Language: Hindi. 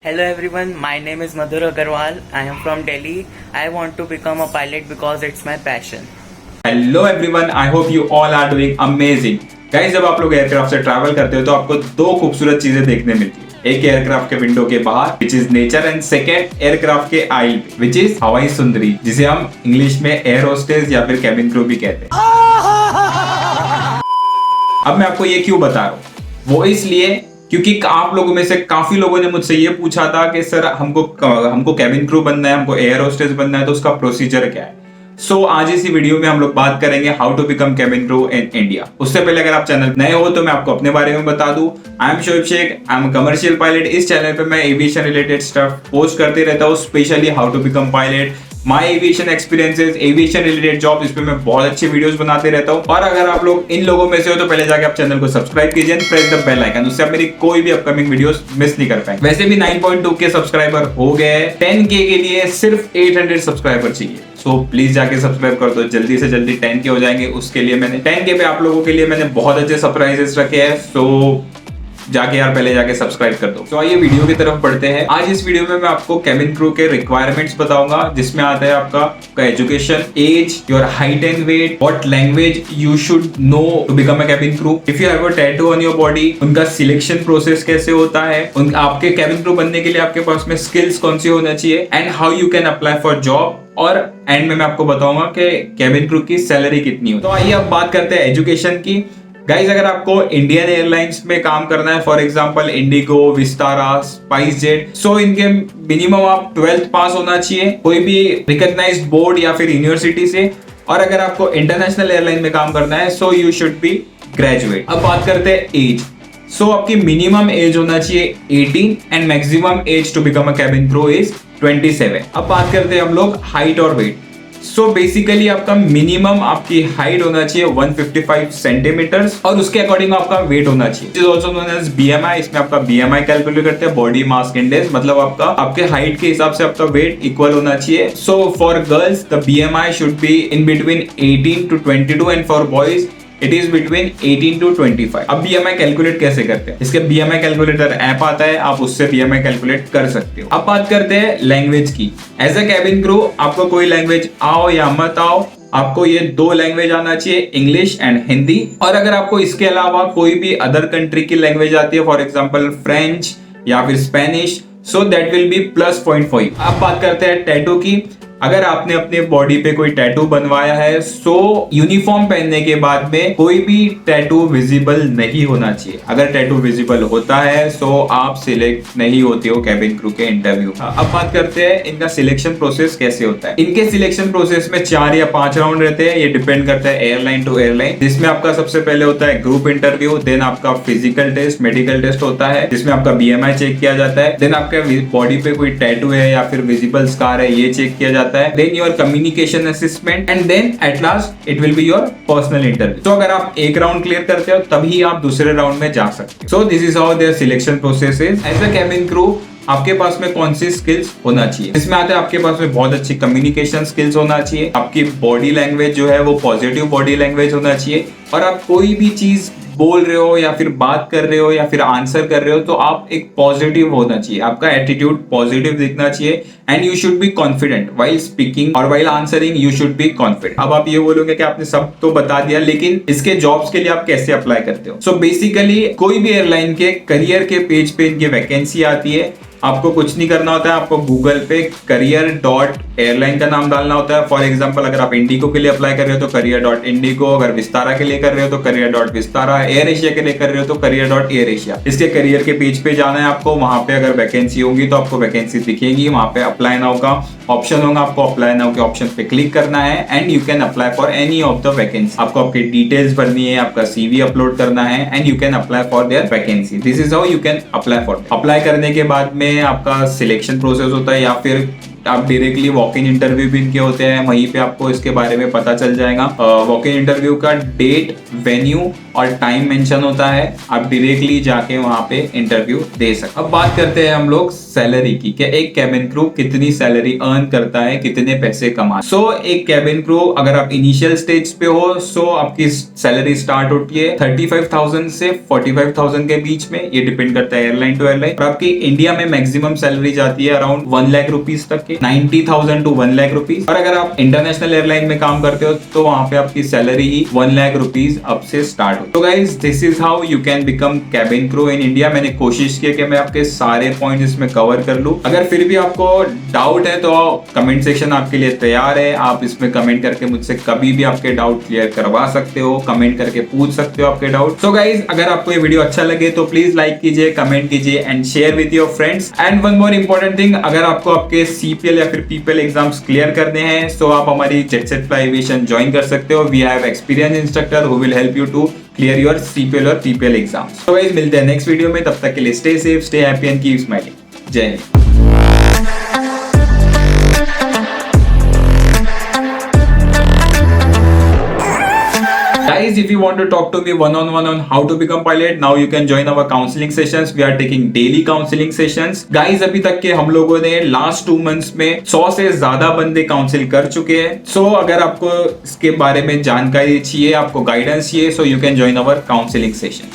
Hello everyone, my name is Madhur Agarwal. I am from Delhi. I want to become a pilot because it's my passion. Hello everyone, I hope you all are doing amazing. Guys, जब आप लोग एयरक्राफ्ट से ट्रैवल करते हो तो आपको दो खूबसूरत चीजें देखने मिलती है। एक एयरक्राफ्ट के विंडो के बाहर which is nature, and second aircraft के आइल विच इज हवाई सुंदरी, जिसे हम इंग्लिश में एयर होस्टेस या फिर कैबिन क्रू भी कहते हैं। अब मैं आपको ये क्यों बता रहा हूँ, वो इसलिए क्योंकि आप लोगों में से काफी लोगों ने मुझसे ये पूछा था कि सर हमको कैबिन क्रू बनना है, हमको एयर होस्टेस बनना है, तो उसका प्रोसीजर क्या है। सो आज इसी वीडियो में हम लोग बात करेंगे how to become cabin crew in India. उससे पहले अगर आप चैनल नए हो तो मैं आपको अपने बारे में बता दूं। I am Shoaib Shaikh, I am commercial pilot. इस चैनल पे मैं एविएशन रिलेटेड स्टफ पोस्ट करते रहता हूँ, specially how to become pilot, my aviation experiences, aviation related job. इस पे मैं बहुत अच्छे वीडियोस बनाते रहता हूँ। और अगर आप लोग इन लोगों में से हो तो पहले जाके आप चैनल को सब्सक्राइब कीजिए and press the bell icon, उससे आप मेरी कोई भी अपकमिंग वीडियोस मिस नहीं कर पाएंगे। वैसे भी 9.2 के सब्सक्राइबर हो गए, 10K के लिए सिर्फ 800 सब्सक्राइबर चाहिए। सो प्लीज जाके सब्सक्राइब कर दो, जल्दी से जल्दी 10K हो जाएंगे। उसके लिए मैंने 10K पे आप लोगों के लिए मैंने बहुत अच्छे सरप्राइजेस रखे हैं। सो जाके यार पहले जाके सब्सक्राइब कर दो। तो आइए वीडियो की तरफ बढ़ते हैं। आज इस वीडियो में मैं आपको कैबिन क्रू के रिक्वायरमेंट्स बताऊंगा, जिसमें आता है आपका education, age, your height and weight, what language you should know to become a cabin crew, if you have a tattoo on your body, उनका सिलेक्शन प्रोसेस कैसे होता है, आपके कैबिन क्रू बनने के लिए आपके पास में स्किल्स कौन सी होना चाहिए, and how you can apply for job. और एंड में मैं आपको बताऊंगा कि कैबिन क्रू की सैलरी कितनी हो। तो आइए अब बात करते हैं एजुकेशन की। गाइज, अगर आपको इंडियन एयरलाइंस में काम करना है, for example IndiGo, Vistara, SpiceJet, so इनके मिनिमम आप 12th पास होना चाहिए कोई भी रिकॉग्नाइज्ड बोर्ड या फिर यूनिवर्सिटी से। और अगर आपको इंटरनेशनल एयरलाइन में काम करना है, so you should B graduate. अब बात करते हैं एज। सो आपकी मिनिमम एज होना चाहिए 18 and maximum age to become a cabin crew is 27। अब बात करते हैं हम लोग हाइट और वेट। सो बेसिकली आपका मिनिमम आपकी हाइट होना चाहिए 155 सेंटीमीटर्स, और उसके अकॉर्डिंग आपका वेट होना चाहिए। It is also known as BMI. इसमें आपका बीएमआई कैलकुलेट करते हैं, बॉडी मास इंडेक्स, मतलब आपके हाइट के हिसाब से आपका वेट इक्वल होना चाहिए। So for girls the BMI should be in between 18 to 22 and for boys it is between 18 to 25। अब बीएमआई कैलकुलेट कैसे करते हैं, इसके बीएमआई कैलकुलेटर ऐप आता है, आप उससे बीएमआई कैलकुलेट कर सकते हो। अब बात करते हैं लैंग्वेज की। एज अ कैबिन क्रू आपको कोई लैंग्वेज आओ या मत आओ, आपको ये दो लैंग्वेज आना चाहिए, इंग्लिश एंड हिंदी। और अगर आपको इसके अलावा कोई भी अदर कंट्री की लैंग्वेज आती है, फॉर एग्जाम्पल फ्रेंच या फिर Spanish, so that will be plus point for you. अब बात करते हैं टैटू की। अगर आपने अपने बॉडी पे कोई टैटू बनवाया है, सो यूनिफॉर्म पहनने के बाद में कोई भी टैटू विजिबल नहीं होना चाहिए। अगर टैटू विजिबल होता है, सो आप सिलेक्ट नहीं होते हो कैबिन क्रू के इंटरव्यू। अब बात करते हैं इनका सिलेक्शन प्रोसेस कैसे होता है। इनके सिलेक्शन प्रोसेस में 4 या 5 राउंड रहते हैं, ये डिपेंड करता है एयरलाइन टू एयरलाइन। जिसमें आपका सबसे पहले होता है ग्रुप इंटरव्यू, देन आपका फिजिकल टेस्ट, मेडिकल टेस्ट होता है, जिसमें आपका बीएमआई चेक किया जाता है, देन आपके बॉडी पे कोई टैटू है या फिर विजिबल स्कार है, ये चेक किया जाता है, then your communication assessment, and then at last it will be your personal interview। तो अगर आप एक राउंड क्लियर करते हो तभी आप दूसरे राउंड में जा सकते हो। So this is how their selection process is। As a cabin crew आपके पास में कौन सी स्किल्स होना चाहिए, इसमें आते हैं आपके पास में बहुत अच्छी कम्युनिकेशन स्किल्स होना चाहिए, आपकी बॉडी लैंग्वेज जो है वो पॉजिटिव बॉडी लैंग्वेज होना चाहिए, और आप कोई भी चीज बोल रहे हो या फिर बात कर रहे हो या फिर आंसर कर रहे हो तो आप एक पॉजिटिव होना चाहिए, आपका एटीट्यूड पॉजिटिव दिखना चाहिए, and you should be confident while speaking और while answering, you should be confident. अब आप ये बोलोगे कि आपने सब तो बता दिया, लेकिन इसके जॉब्स के लिए आप कैसे अप्लाई करते हो। सो बेसिकली कोई भी एयरलाइन के करियर के पेज पे इनकी वैकेंसी आती है, आपको कुछ नहीं करना होता है, आपको गूगल पे career.airline का नाम डालना होता है। फॉर एग्जांपल अगर आप इंडिगो के लिए अप्लाई कर रहे हो तो career.indigo, अगर विस्तारा के लिए कर रहे हो तो career.vistara, एयर एशिया के लिए कर रहे हो तो career.airasia। इसके करियर के पेज पे जाना है आपको, वहां पे अगर वैकेंसी होगी तो आपको वैकेंसी दिखेगी, वहां पे अप्लाई नाउ का ऑप्शन होगा, आपको अप्लाई नाउ के ऑप्शन पे क्लिक करना है and you can apply for any of the vacancy. आपको आपकी डिटेल्स भरनी है, आपका सीवी अपलोड करना है and you can apply for their vacancy. This is how you can apply for. Apply करने के बाद में आपका सिलेक्शन प्रोसेस होता है, या फिर आप डायरेक्टली वॉक इन इंटरव्यू भी इनके होते हैं, वहीं पे आपको इसके बारे में पता चल जाएगा। वॉक इन इंटरव्यू का डेट, वेन्यू और टाइम मेंशन होता है, आप डायरेक्टली जाके वहां पे इंटरव्यू दे सकते। अब बात करते हैं हम लोग सैलरी की, कि एक कैबिन क्रू कितनी सैलरी अर्न करता है, कितने पैसे कमा। एक कैबिन क्रू अगर आप इनिशियल स्टेज पे हो, आपकी सैलरी स्टार्ट होती है 35,000 से 45,000 के बीच में, ये डिपेंड करता है एयरलाइन टू एयरलाइन। और आपकी इंडिया में मैक्सिमम सैलरी जाती है अराउंड 1 लाख रुपीज तक के, 90,000 टू 1 लाख रुपीज। और अगर आप इंटरनेशनल एयरलाइन में काम करते हो तो वहां पे आपकी सैलरी ही 1 लाख रुपीज अब से स्टार्ट हो। तो guys this is how you can become cabin crew in India. मैंने कोशिश की कि मैं आपके सारे पॉइंट इसमें कवर कर लूं। अगर फिर भी आपको डाउट है तो कमेंट सेक्शन आपके लिए तैयार है, आप इसमें कमेंट करके मुझसे कभी भी आपके डाउट क्लियर करवा सकते हो, कमेंट करके पूछ सकते हो आपके डाउट। सो गाइज अगर आपको ये वीडियो अच्छा लगे तो प्लीज लाइक कीजिए, कमेंट कीजिए and share with your friends. And one more important thing, अगर आपको आपके सीपीएल या फिर पीपीएल एग्जाम्स क्लियर करने हैं तो आप हमारी Jet Set Fly Aviation join कर सकते हो। We have experience instructor who will help you to clear your CPL और पीपीएल एग्जाम्स। तो गाइस मिलते हैं नेक्स्ट वीडियो में, तब तक के लिए stay safe, stay happy and keep smiling. Jai Hind. Guys, if you want to talk to me one-on-one on how to become pilot, now you can join our counseling sessions. We are taking daily counseling sessions. Guys, अभी तक के हम लोगों ने लास्ट 2 months में 100 से ज्यादा बंदे काउंसिल कर चुके हैं। सो अगर आपको इसके बारे में जानकारी चाहिए, आपको गाइडेंस चाहिए, so you can join our counselling session.